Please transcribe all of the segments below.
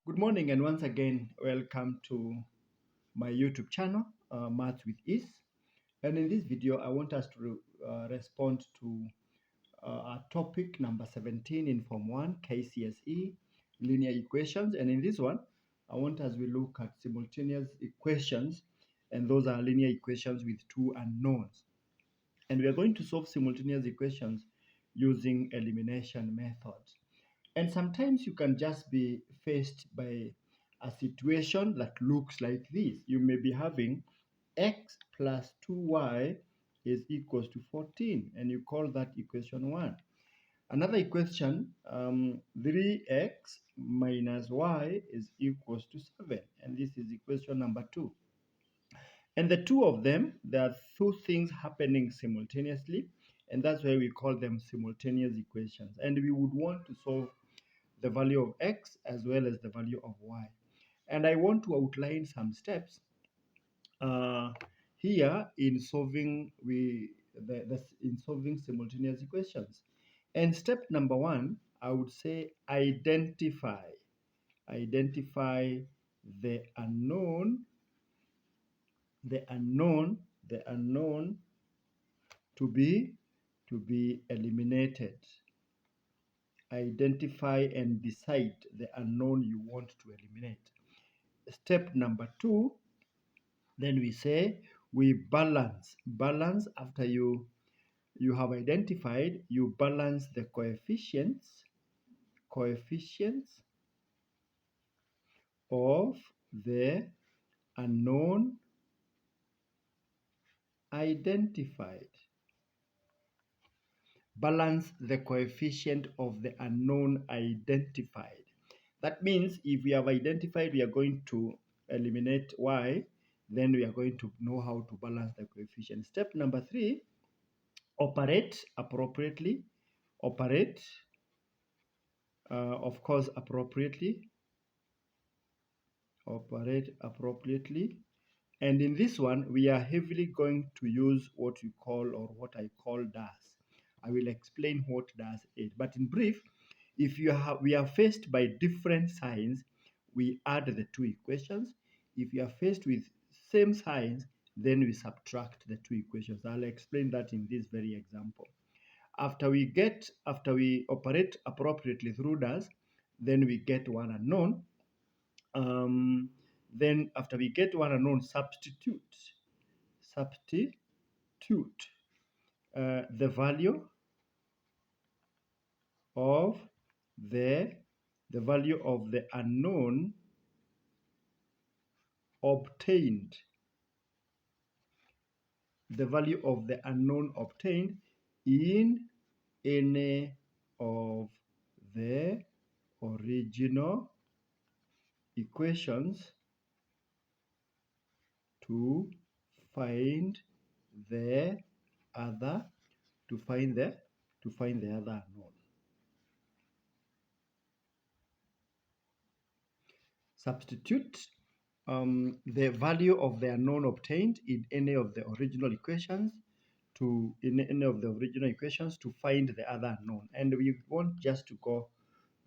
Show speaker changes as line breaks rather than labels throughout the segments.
Good morning, and once again, welcome to my YouTube channel, Math with Ease. And in this video, I want us to respond to our topic number 17 in Form 1, KCSE, linear equations. And in this one, I want us to look at simultaneous equations, and those are linear equations with two unknowns. And we are going to solve simultaneous equations using elimination methods. And sometimes you can just be faced by a situation that looks like this. You may be having x plus 2y is equals to 14, and you call that equation 1. Another equation, 3x minus y is equals to 7, and this is equation number 2. And the two of them, there are two things happening simultaneously, and that's why we call them simultaneous equations. And we would want to solve the value of x as well as the value of y. And I want to outline some steps here in solving in solving simultaneous equations. And step number 1, I would say identify the unknown to be eliminated. Identify and decide the unknown you want to eliminate. Step number 2, then we say we balance after you have identified, you balance the coefficients of the unknown identified. Balance the coefficient of the unknown identified. That means if we have identified we are going to eliminate y, then we are going to know how to balance the coefficient. Step number 3, operate appropriately. Operate, of course, appropriately. Operate appropriately. And in this one, we are heavily going to use what you call, or what I call, does. I will explain what does is. But in brief, if we are faced by different signs, we add the two equations. If you are faced with same signs, then we subtract the two equations. I'll explain that in this very example. After we operate appropriately through does, then we get one unknown. Then after we get one unknown, substitute the value of the unknown obtained. The value of the unknown obtained in any of the original equations to find the other unknown. Substitute the value of the unknown obtained in any of the original equations to find the other unknown, and we want just to go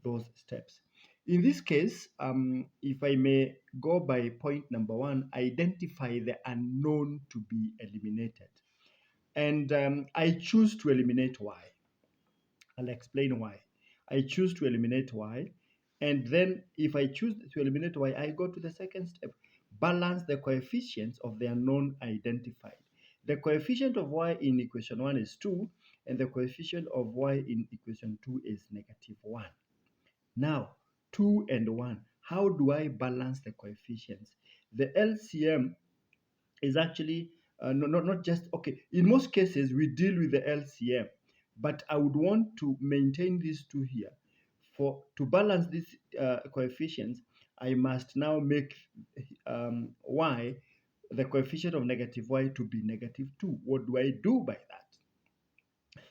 those steps. In this case, if I may go by point number 1, identify the unknown to be eliminated. And I choose to eliminate y. I'll explain why. I choose to eliminate y. And then if I choose to eliminate y, I go to the second step. Balance the coefficients of the unknown identified. The coefficient of y in equation 1 is 2, and the coefficient of y in equation 2 is -1. Now, 2 and 1. How do I balance the coefficients? The LCM is actually not just, okay, in most cases we deal with the LCM, but I would want to maintain these two here. To balance these coefficients, I must now make y, the coefficient of -y, to be -2. What do I do by that?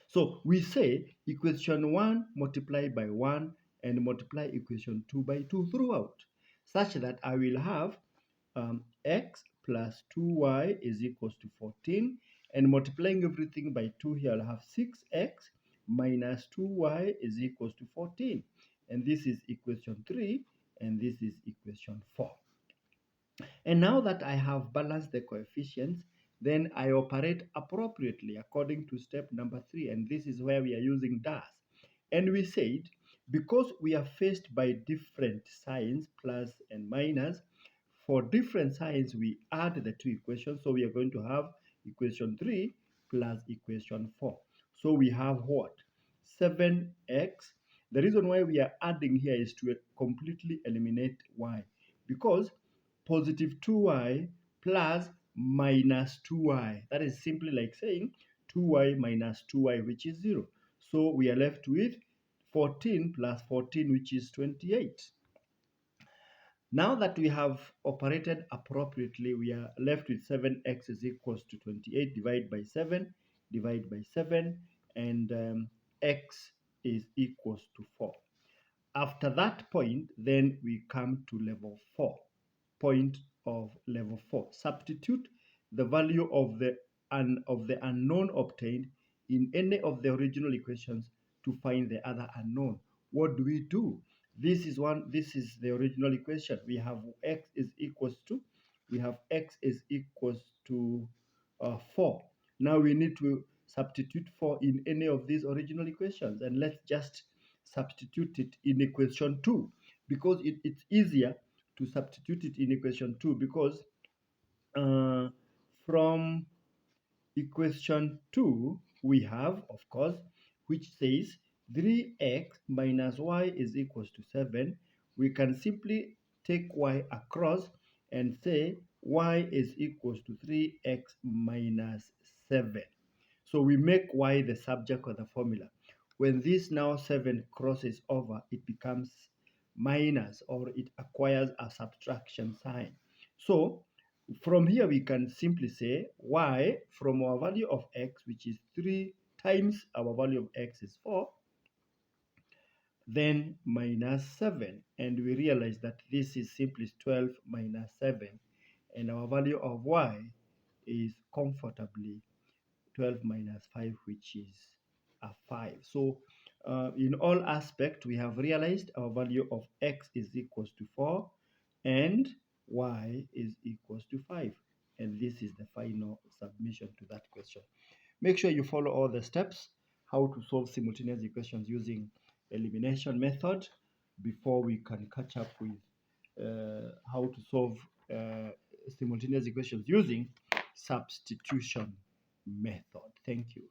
So we say equation 1 multiply by 1 and multiply equation 2 by 2 throughout, such that I will have x plus 2y is equals to 14, and multiplying everything by 2 here, I'll have 6x minus 2y is equals to 14, and this is equation 3, and this is equation 4. And now that I have balanced the coefficients, then I operate appropriately according to step number 3, and this is where we are using does. And we said, because we are faced by different signs, plus and minus, for different signs, we add the two equations. So we are going to have equation 3 plus equation 4. So we have what? 7x. The reason why we are adding here is to completely eliminate y, because positive 2y plus minus 2y. That is simply like saying 2y minus 2y, which is 0. So we are left with 14 plus 14, which is 28. Now that we have operated appropriately, we are left with 7x is equals to 28 divided by 7, divide by 7, and x is equals to 4. After that point, then we come to level 4. Point of level 4. Substitute the value of the unknown obtained in any of the original equations to find the other unknown. What do we do? This is the original equation. We have x is equals to 4. Now we need to substitute 4 in any of these original equations, and let's just substitute it in equation 2, because it's easier to substitute it in equation 2, because from equation 2 we have, of course, which says 3x minus y is equals to 7. We can simply take y across and say y is equals to 3x minus 7. So we make y the subject of the formula. When this now 7 crosses over, it becomes minus, or it acquires a subtraction sign. So from here we can simply say y from our value of x, which is 3 times our value of x is 4, then minus 7. And we realize that this is simply 12 minus 7. And our value of y is comfortably 12 minus 5, which is a 5. So in all aspects, we have realized our value of x is equals to 4 and y is equals to 5. And this is the final submission to that question. Make sure you follow all the steps, how to solve simultaneous equations using elimination method, before we can catch up with how to solve simultaneous equations using substitution method. Thank you.